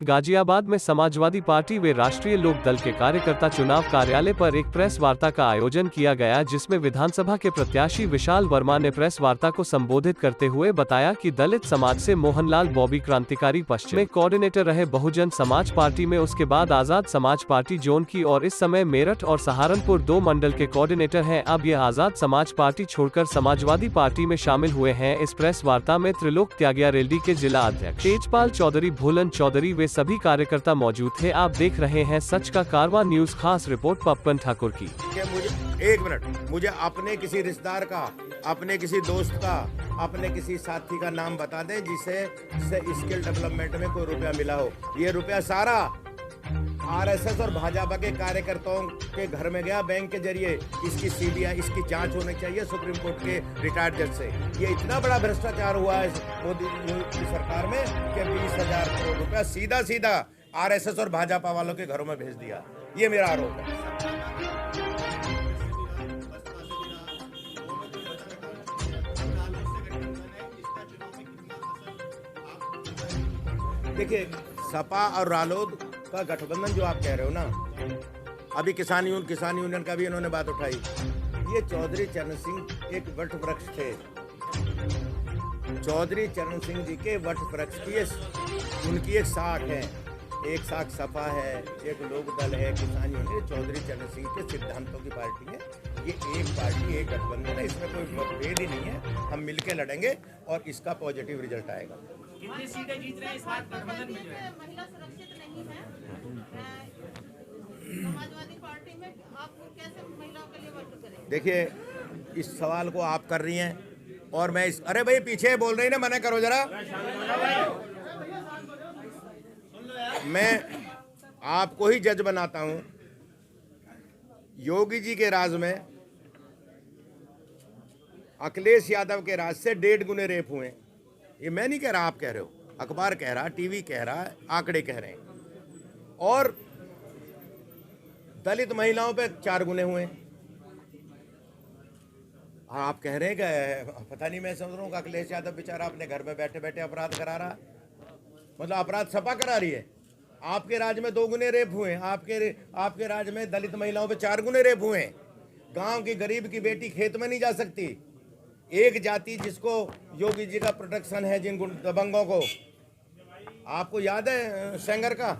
गाजियाबाद में समाजवादी पार्टी व राष्ट्रीय लोक दल के कार्यकर्ता चुनाव कार्यालय पर एक प्रेस वार्ता का आयोजन किया गया, जिसमें विधानसभा के प्रत्याशी विशाल वर्मा ने प्रेस वार्ता को संबोधित करते हुए बताया कि दलित समाज से मोहनलाल बॉबी क्रांतिकारी पश्चिम में कोऑर्डिनेटर रहे बहुजन समाज पार्टी में, उसके बाद आजाद समाज पार्टी जोन की और इस समय मेरठ और सहारनपुर 2 मंडल के कोऑर्डिनेटर हैं। अब यह आजाद समाज पार्टी छोड़कर समाजवादी पार्टी में शामिल हुए हैं। इस प्रेस वार्ता में त्रिलोक त्यागिया रेड्डी के जिला अध्यक्ष तेजपाल चौधरी, भोलन चौधरी वे सभी कार्यकर्ता मौजूद थे। आप देख रहे हैं सच का कारवां न्यूज, खास रिपोर्ट पप्पन ठाकुर की। मुझे अपने किसी रिश्तेदार का, अपने किसी दोस्त का, अपने किसी साथी का नाम बता दें जिसे स्किल डेवलपमेंट में कोई रुपया मिला हो। ये रुपया सारा आरएसएस और भाजपा के कार्यकर्ताओं के घर में गया बैंक के जरिए। इसकी सीबीआई, इसकी जांच होनी चाहिए सुप्रीम कोर्ट के रिटायर्ड जज से। ये इतना बड़ा भ्रष्टाचार हुआ है मोदी की सरकार में कि 20,000 करोड़ रुपया सीधा सीधा आरएसएस और भाजपा वालों के घरों में भेज दिया। ये मेरा आरोप है। देखिए, सपा और रालोद का गठबंधन जो आप कह रहे हो ना, अभी किसान यूनियन का भी इन्होंने बात उठाई। ये चौधरी चरण सिंह एक वट वृक्ष थे। चौधरी चरण सिंह जी के वट वृक्ष की उनकी एक शाख है, एक शाख सपा है, एक लोक दल है, किसान यूनियन। चौधरी चरण सिंह के सिद्धांतों की पार्टी है। ये एक पार्टी, एक गठबंधन है, इसमें कोई मतभेद ही नहीं है। हम मिलकर लड़ेंगे और इसका पॉजिटिव रिजल्ट आएगा। कितनी सीटें जीत रहे हैं इस बार गठबंधन में? महिला सुरक्षित नहीं है समाजवादी पार्टी में, आप कैसे महिलाओं के लिए वोट करेंगे? देखिए, इस सवाल को आप कर रही हैं और मैं अरे भाई पीछे बोल रही ना, मना करो जरा। मैं आपको ही जज बनाता हूं। योगी जी के राज में अखिलेश यादव के राज से 1.5 गुने रेप हुए। ये मैं नहीं कह रहा, आप कह रहे हो, अखबार कह रहा, टीवी कह रहा, आंकड़े कह रहे हैं। और दलित महिलाओं पे 4 गुने हुए। आप कह रहे हैं कि पता नहीं, मैं समझ रहा हूँ कि अखिलेश यादव बेचारा अपने घर में बैठे बैठे अपराध करा रहा, मतलब अपराध सपा करा रही है। आपके राज में 2 गुने रेप हुए। आपके राज में दलित महिलाओं पे 4 गुने रेप हुए। गांव की गरीब की बेटी खेत में नहीं जा सकती। एक जाति जिसको योगी जी का प्रोटेक्शन है, जिन दबंगों को, आपको याद है सेंगर का,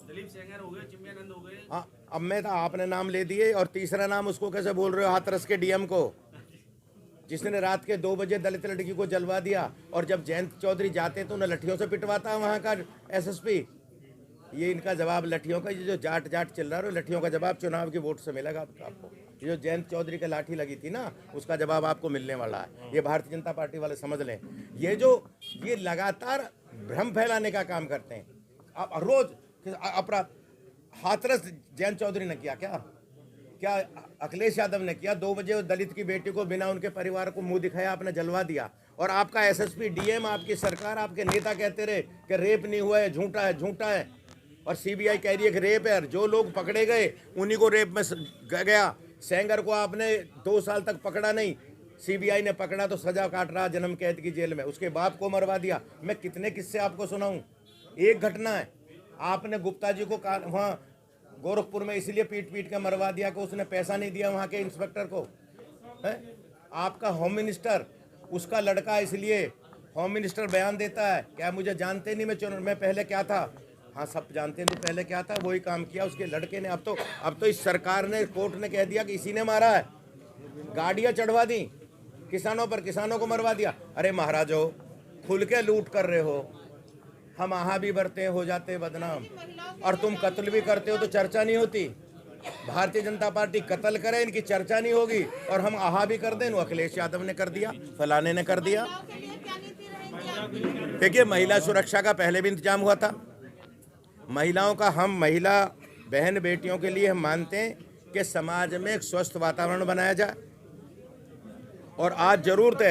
दिलीप सेंगर हो गए, चिमयानंद हो गए। हाँ, अब मैं था, आपने नाम ले दिए। और तीसरा नाम उसको कैसे बोल रहे हो, हाथरस के डीएम को, जिसने रात के 2 बजे दलित लड़की को जलवा दिया। और जब जयंत चौधरी जाते तो उन्हें लठियों से पिटवाता है वहाँ का एसएसपी। ये इनका जवाब लठियों का, ये जो जाट चल रहा है, लठियों का जवाब चुनाव की वोट से मिलेगा आपको। ये जो जयंत चौधरी के लाठी लगी थी ना, उसका जवाब आपको मिलने वाला है। ये भारतीय जनता पार्टी वाले समझ लें। ये लगातार भ्रम फैलाने का काम करते हैं। आप रोज अपराध, हाथरस जयंत चौधरी ने किया क्या अखिलेश यादव ने किया? 2 बजे दलित की बेटी को बिना उनके परिवार को मुंह दिखाया आपने जलवा दिया। और आपका एसएसपी, डीएम, आपकी सरकार, आपके नेता कहते रहे कि रेप नहीं हुआ है, झूठा है। और सीबीआई कह रही है कि रेप है। जो लोग पकड़े गए उन्हीं को रेप में गया। सेंगर को आपने 2 साल तक पकड़ा नहीं, सीबीआई ने पकड़ा तो सजा काट रहा जन्म कैद की जेल में। उसके बाप को मरवा दिया। मैं कितने किस्से आपको सुनाऊं। एक घटना है, आपने गुप्ता जी को वहाँ गोरखपुर में इसलिए पीट के मरवा दिया कि उसने पैसा नहीं दिया वहाँ के इंस्पेक्टर को, है? आपका होम मिनिस्टर, उसका लड़का, इसलिए होम मिनिस्टर बयान देता है क्या मुझे जानते नहीं, मैं पहले क्या था। हाँ, सब जानते हैं तो पहले क्या था, वही काम किया उसके लड़के ने। अब तो इस सरकार ने, कोर्ट ने कह दिया कि इसी ने मारा है। गाड़ियां चढ़वा दी किसानों पर, किसानों को मरवा दिया। अरे महाराजो, खुल के लूट कर रहे हो, हम आहा भी भरते हैं, हो जाते बदनाम। और तुम कत्ल भी करते हो तो चर्चा नहीं होती। भारतीय जनता पार्टी कत्ल करे, इनकी चर्चा नहीं होगी। और हम आहा भी कर दें, अखिलेश यादव ने कर दिया, फलाने ने कर दिया। देखिए, महिला सुरक्षा का पहले भी इंतजाम हुआ था। महिलाओं का, हम महिला बहन बेटियों के लिए हम मानते हैं कि समाज में एक स्वस्थ वातावरण बनाया जाए। और आज जरूरत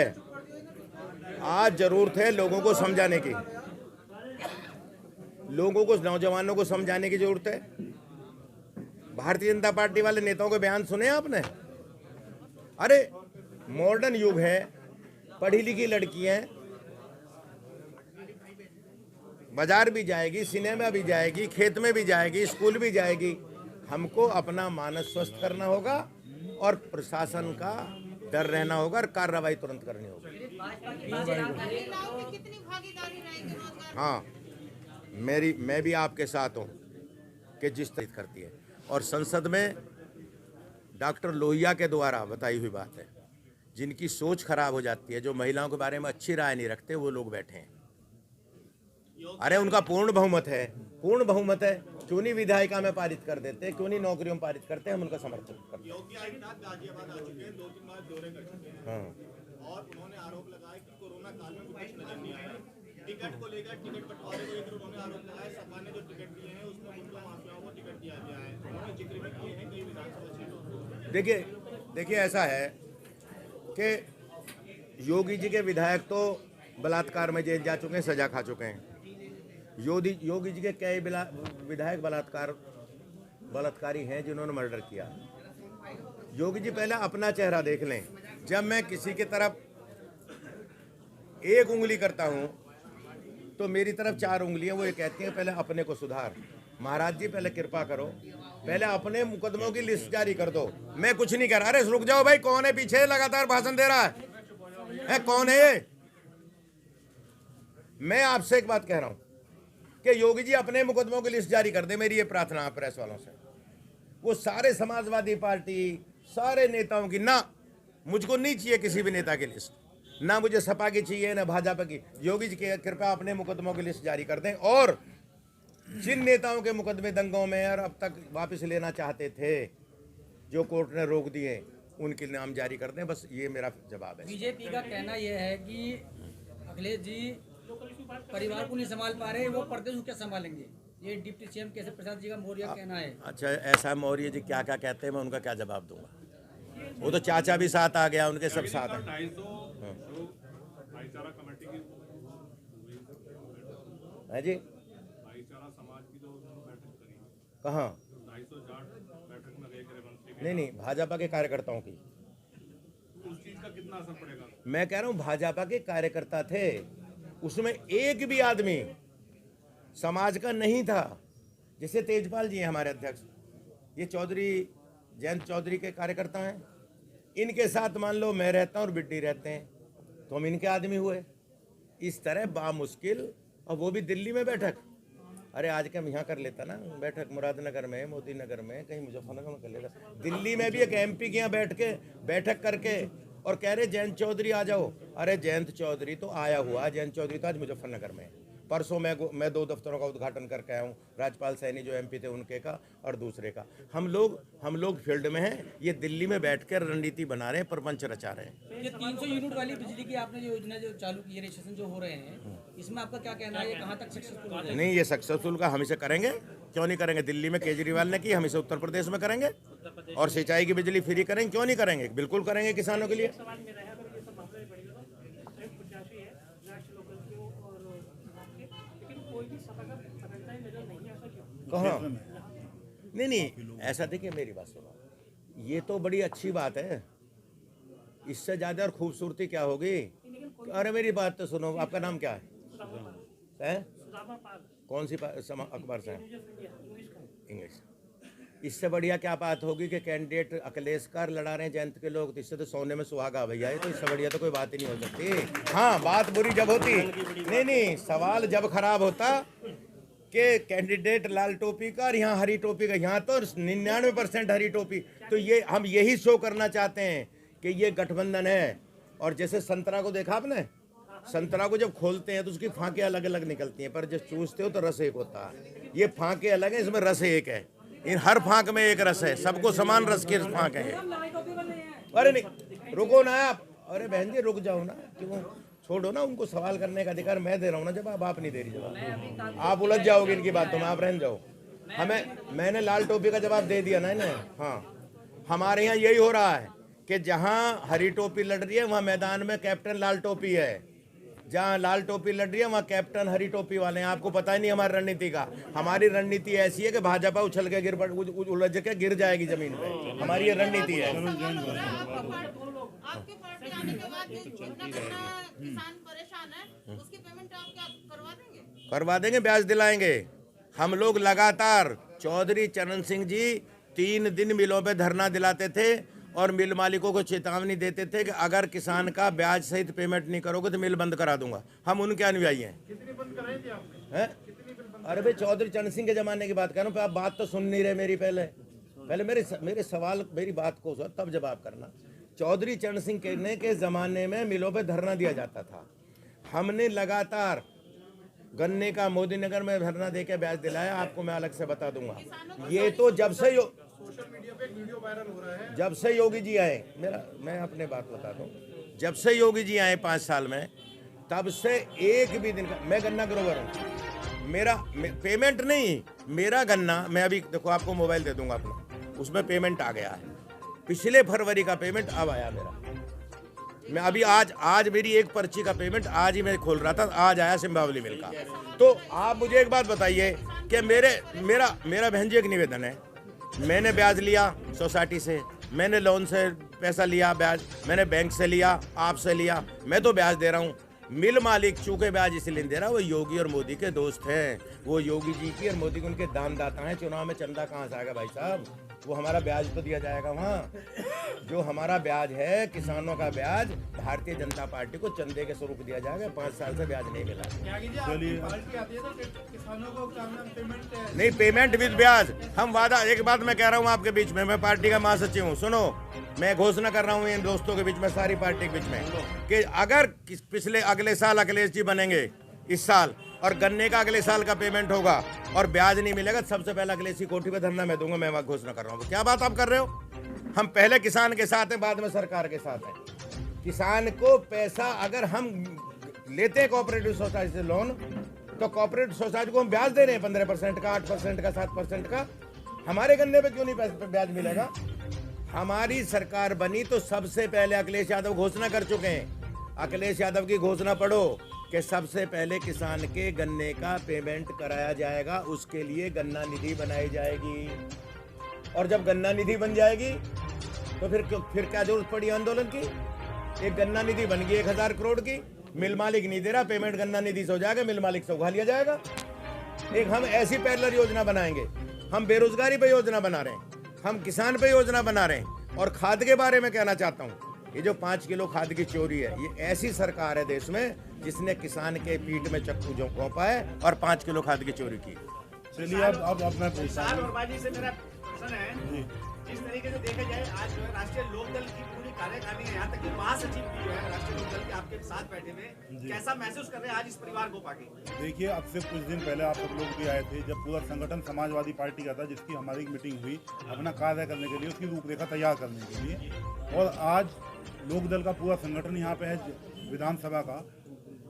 है लोगों को समझाने की, नौजवानों को समझाने की जरूरत है। भारतीय जनता पार्टी वाले नेताओं के बयान सुने आपने? अरे मॉडर्न युग है, पढ़ी लिखी लड़कियां, बाजार भी जाएगी, सिनेमा भी जाएगी, खेत में भी जाएगी, स्कूल भी जाएगी। हमको अपना मानस स्वस्थ करना होगा और प्रशासन का डर रहना होगा और कार्रवाई तुरंत करनी होगी। महिलाओं की कितनी भागीदारी रहेगी रोजगार? हाँ, मैं भी आपके साथ हूँ कि जिस तरह करती है। और संसद में डॉक्टर लोहिया के द्वारा बताई हुई बात है, जिनकी सोच खराब हो जाती है, जो महिलाओं के बारे में अच्छी राय नहीं रखते, वो लोग बैठे हैं। अरे उनका पूर्ण बहुमत है, पूर्ण बहुमत है, क्यों नहीं विधायिका में पारित कर देते, क्यों नहीं नौकरियों में पारित करते, हम उनका समर्थन करते हैं। योगी आदित्यनाथ गाजियाबाद आ चुके हैं, 2-3 बार दौरे कर चुके हैं। हाँ, और उन्होंने आरोप लगाया कि कोरोना काल में कुछ नजर नहीं आया। टिकट को लेकर, टिकट बंटवारे को लेकर उन्होंने आरोप लगाया, सपा ने जो टिकट दिए हैं उसमें मुद्दा माफियाओं को टिकट दिया गया है। उन्होंने जिक्र भी किए हैं कई विधानसभा सीटों। देखिए ऐसा है कि योगी जी के विधायक तो बलात्कार में जेल जा चुके हैं, सजा खा चुके हैं। योगी जी के कई विधायक बलात्कारी हैं जिन्होंने मर्डर किया। योगी जी पहले अपना चेहरा देख लें। जब मैं किसी की तरफ एक उंगली करता हूं तो मेरी तरफ 4 उंगलियां वो ये कहती हैं पहले अपने को सुधार। महाराज जी पहले कृपा करो, पहले अपने मुकदमों की लिस्ट जारी कर दो। मैं कुछ नहीं कर रहा। अरे रुक जाओ भाई, कौन है पीछे लगातार भाषण दे रहा है? कौन है ये? मैं आपसे एक बात कह रहा हूं कि योगी जी अपने मुकदमों की लिस्ट जारी कर दे। मेरी ये प्रार्थना है प्रेस वालों से। वो सारे समाजवादी पार्टी, सारे नेताओं की, ना मुझको नहीं चाहिए किसी भी नेता की लिस्ट, ना मुझे सपा की चाहिए, ना भाजपा की। योगी जी की कृपया अपने मुकदमों की लिस्ट जारी कर दें और जिन नेताओं के मुकदमे दंगों में और अब तक वापस लेना चाहते थे, जो कोर्ट ने रोक दिए, उनके नाम जारी कर दें। बस ये मेरा जवाब है। बीजेपी का कहना यह है कि अखिलेश जी परिवार को नहीं संभाल पा रहे, वो प्रदेश को क्या संभालेंगे? ये डिप्टी सीएम केशव प्रसाद जी का मौर्य कहना है। अच्छा, ऐसा मौर्य जी क्या क्या कहते हैं, मैं उनका क्या जवाब दूंगा? वो तो चाचा भी साथ आ गया, उनके सब साथ हैं। भाईचारा कमेटी की है जी, भाईचारा समाज की जो बैठक करी, कहाँ? 250 जाट बैठक में गए। नहीं, भाजपा के कार्यकर्ताओं की। उस चीज का कितना असर पड़ेगा? मैं कह रहा हूँ भाजपा के कार्यकर्ता थे, उसमें एक भी आदमी समाज का नहीं था। जैसे तेजपाल जी हैं हमारे अध्यक्ष, ये चौधरी जयंत चौधरी के कार्यकर्ता हैं। इनके साथ मान लो मैं रहता हूँ और बिड्डी रहते हैं, तो हम इनके आदमी हुए। इस तरह बामुश्किल, और वो भी दिल्ली में बैठक। अरे आज के हम यहाँ कर लेता ना बैठक, मुरादनगर में, मोदी नगर में, कहीं मुजफ्फरनगर में कर लेता। दिल्ली में भी एक MP के यहाँ बैठक करके और कह रहे जयंत चौधरी आ जाओ। अरे जयंत चौधरी तो आया हुआ, जयंत चौधरी तो आज मुजफ्फरनगर में। परसों मैं 2 दफ्तरों का उद्घाटन करके आया हूँ, राजपाल सैनी जो MP थे उनके का और दूसरे का। हम लोग फील्ड में हैं, ये दिल्ली में बैठकर रणनीति बना रहे हैं, प्रपंच रचा रहे हैं। ये 300 यूनिट वाली बिजली की आपने जो योजना जो चालू की है, रजिस्ट्रेशन जो हो रहे हैं, इसमें आपका क्या कहना है? ये कहाँ तक सक्सेसफुल हो जाएगा? नहीं, ये सक्सेसफुल का हम इसे करेंगे, क्यों नहीं करेंगे? दिल्ली में केजरीवाल ने की, हम इसे उत्तर प्रदेश में करेंगे। और सिंचाई की बिजली फ्री करेंगे, क्यों नहीं करेंगे? बिल्कुल करेंगे किसानों के लिए। कहाँ? नहीं, ऐसा देखिए, मेरी बात सुनो, ये तो बड़ी अच्छी बात है। इससे ज्यादा और खूबसूरती क्या होगी? अरे मेरी बात तो सुनो, आपका नाम क्या है? कौन सी अखबार से? इंग्लिश। इससे बढ़िया क्या बात होगी कि कैंडिडेट अखिलेश कर लड़ा रहे हैं जयंत के लोग, तो इससे तो सोने में सुहागा भैया है। तो इससे बढ़िया तो कोई बात ही नहीं हो सकती। हाँ, बात बुरी जब होती, नहीं, सवाल जब खराब होता कि कैंडिडेट लाल टोपी का और यहाँ हरी टोपी का। यहाँ तो 99% हरी टोपी। तो ये हम यही शो करना चाहते हैं कि ये गठबंधन है। और जैसे संतरा को देखा आपने, संतरा को जब खोलते हैं तो उसकी फांके अलग अलग निकलती हैं, पर जब चूसते हो तो रस एक होता है। ये फांके अलग है, इसमें रस एक है। इन हर फांक में एक रस है, सबको समान रस की फांक है। अरे नहीं, रुको ना आप। अरे बहन जी रुक जाओ ना, क्यों? छोड़ो ना, उनको सवाल करने का अधिकार मैं दे रहा हूँ ना जवाब, आप नहीं दे रही जवाब। आप उलझ जाओगे इनकी बातों में, आप रहने जाओ। मैंने लाल टोपी का जवाब दे दिया ना इन्हें। हाँ, हमारे यहाँ यही हो रहा है कि जहाँ हरी टोपी लड़ रही है वहाँ मैदान में कैप्टन लाल टोपी है, जहाँ लाल टोपी लड़ रही है वहाँ कैप्टन हरी टोपी वाले हैं। आपको पता ही नहीं हमारी रणनीति का। हमारी रणनीति ऐसी है कि भाजपा उछल के उलझ के गिर जाएगी जमीन पे। हमारी ये रणनीति है। आपके पार्टी आने के बाद जो कितना किसान परेशान है, उसकी पेमेंट आप क्या करवा देंगे? करवा देंगे, ब्याज दिलाएंगे। हम लोग लगातार चौधरी चरण सिंह जी 3 दिन मिलों पे धरना दिलाते थे और मिल मालिकों को चेतावनी देते थे कि अगर किसान का ब्याज सहित पेमेंट नहीं करोगे तो मिल बंद करा दूंगा। हम उनके अनुयायी हैं। कितनी बंद कराई थी आपने? अरे भाई चौधरी चरण सिंह के जमाने की बात कर रहा हूँ। आप बात तो सुन नहीं रहे मेरी। पहले मेरे सवाल, मेरी बात को तब जवाब करना। चौधरी चरण सिंह के जमाने में मिलों पे धरना दिया जाता था। हमने लगातार गन्ने का मोदी नगर में धरना देके ब्याज दिलाया। आपको मैं अलग से बता दूंगा। ये तो जब से सोशल मीडिया पे वीडियो वायरल हो रहा है, जब से योगी जी आए, मैं अपने बात बता दूं, जब से योगी जी आए 5 साल में, तब से एक भी दिन का, मैं गन्ना ग्रोवर हूँ, मेरा पेमेंट नहीं, मेरा गन्ना, मैं अभी देखो आपको मोबाइल दे दूंगा अपना, उसमें पेमेंट आ गया है। पिछले फरवरी का पेमेंट अब आया मेरा। मैं अभी आज मेरी एक पर्ची का पेमेंट आज ही मैं खोल रहा था, आज आया सिंबावली मिल का। तो आप मुझे एक बात बताइए कि मेरा बहन जी एक निवेदन है, मैंने ब्याज लिया सोसाइटी से, मैंने लोन से पैसा लिया, ब्याज मैंने बैंक से लिया, आपसे लिया, मैं तो ब्याज दे रहा हूँ। मिल मालिक चूंकि ब्याज इसलिए दे रहा है, वो योगी और मोदी के दोस्त हैं। वो योगी जी की और मोदी के उनके दानदाता हैं। चुनाव में चंदा कहाँ से आएगा भाई साहब? वो हमारा ब्याज तो दिया जाएगा वहाँ। जो हमारा ब्याज है, किसानों का ब्याज, भारतीय जनता पार्टी को चंदे के स्वरूप दिया जाएगा। 5 साल से ब्याज नहीं मिला। नहीं, पेमेंट विद ब्याज। हम वादा, एक बात मैं कह रहा हूँ आपके बीच में, मैं पार्टी का महासचिव हूँ, सुनो, मैं घोषणा कर रहा हूँ इन दोस्तों के बीच में, सारी पार्टी के बीच में, कि अगर अगले साल अखिलेश जी बनेंगे इस साल, और गन्ने का अगले साल का पेमेंट होगा और ब्याज नहीं मिलेगा, सबसे पहले अखिलेश जी कोठी पे धरना मैं दूंगा। मैं घोषणा कर रहा हूँ। क्या बात आप कर रहे हो? हम पहले किसान के साथ हैं, बाद में सरकार के साथ हैं। किसान को पैसा अगर हम लेते हैं कोऑपरेटिव सोसाइटी से लोन, तो कोऑपरेटिव सोसाइटी को हम ब्याज दे रहे हैं 15% का, 8% का, 7% का। हमारे गन्ने पे क्यों नहीं ब्याज मिलेगा? हमारी सरकार बनी तो सबसे पहले अखिलेश यादव घोषणा कर चुके हैं। अखिलेश यादव की घोषणा पढ़ो कि सबसे पहले किसान के गन्ने का पेमेंट कराया जाएगा, उसके लिए गन्ना निधि बनाई जाएगी। और जब गन्ना निधि बन जाएगी तो फिर क्या जरूरत पड़ी आंदोलन की? एक गन्ना निधि बन गई 1000 करोड़ की, मिल मालिक नहीं दे रहा, पेमेंट गन्ना निधि से हो जाएगा, मिल मालिक से उठा लिया जाएगा। एक हम ऐसी पैरेलल योजना बनाएंगे। हम बेरोजगारी पे योजना बना रहे हैं, हम किसान पे योजना बना रहे हैं। और खाद के बारे में कहना चाहता हूँ, ये जो 5 किलो खाद की चोरी है, ये ऐसी सरकार है देश में जिसने किसान के पीठ में चक्कू जो घोंपा है और 5 किलो खाद की चोरी की। चलिए अब अपना वर्मा से मेरा प्रश्न है, जिस तरीके से देखा जाए आज जो है राष्ट्रीय लोकदल की पूरी कार्यकारिणी है, यहाँ तक कि महासचिव भी है राष्ट्रीय लोकदल के आपके साथ बैठे हुए, कैसा महसूस कर रहे हैं आज इस परिवार को पाके? देखिए, अब से कुछ दिन पहले आप सब लोग भी आए थे जब पूरा संगठन समाजवादी पार्टी का था, जिसकी हमारी मीटिंग हुई अपना कार्य करने के लिए, उसकी रूपरेखा तैयार करने के लिए। और आज लोकदल का पूरा संगठन यहाँ पे है विधानसभा का,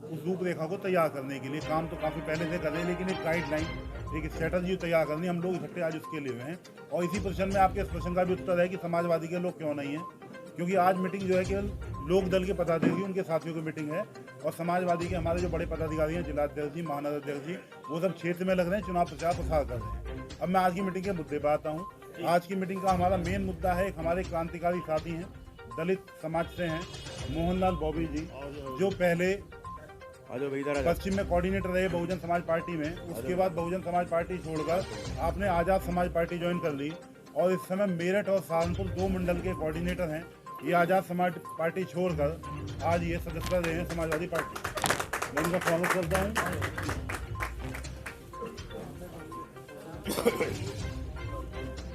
उस रूपरेखा को तैयार करने के लिए। काम तो काफ़ी पहले से कर रहे हैं, लेकिन एक गाइडलाइन, एक स्ट्रेटजी तैयार करनी, हम लोग इकट्ठे आज उसके लिए हुए हैं। और इसी प्रश्न में आपके इस प्रश्न का भी उत्तर है कि समाजवादी के लोग क्यों नहीं हैं, क्योंकि आज मीटिंग जो है केवल लोकदल के पदाधिकारी, उनके साथियों की मीटिंग है। और समाजवादी के हमारे जो बड़े पदाधिकारी हैं, जिलाध्यक्ष जी, महानगर अध्यक्ष जी, वो सब क्षेत्र में लग रहे हैं, चुनाव प्रचार प्रसार कर रहे हैं। अब मैं आज की मीटिंग के मुद्दे पर आता हूँ। आज की मीटिंग का हमारा मेन मुद्दा है, एक हमारे क्रांतिकारी साथी हैं, दलित समाज से हैं, मोहनलाल बॉबी जी, जो पहले पश्चिम में कोऑर्डिनेटर रहे बहुजन समाज पार्टी में। उसके बाद बहुजन समाज पार्टी छोड़कर आपने आज़ाद समाज पार्टी ज्वाइन कर ली, और इस समय मेरठ और सहारनपुर 2 मंडल के कोऑर्डिनेटर हैं। ये आज़ाद समाज पार्टी छोड़कर आज ये सदस्य रहे हैं समाजवादी पार्टी। मैं इनका स्वागत करता हूँ।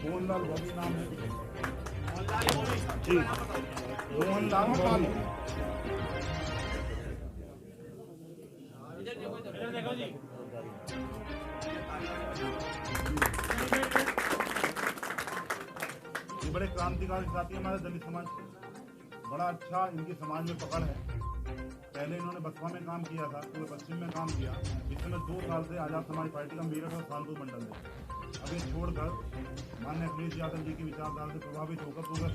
मोहनलाल बॉबी नाम है जी, मोहनलाल बॉबी। ये बड़े क्रांतिकारी साथी हमारे दलित समाज, बड़ा अच्छा इनकी समाज में पकड़ है। पहले इन्होंने बसपा में काम किया था, पूरे पश्चिम में काम किया। इस समय 2 साल से आज़ाद समाज पार्टी का मेरठ और सहारनपुर मंडल है। अब ये छोड़कर माननीय अखिलेश यादव जी की विचारधारा से प्रभावित होकर पूरा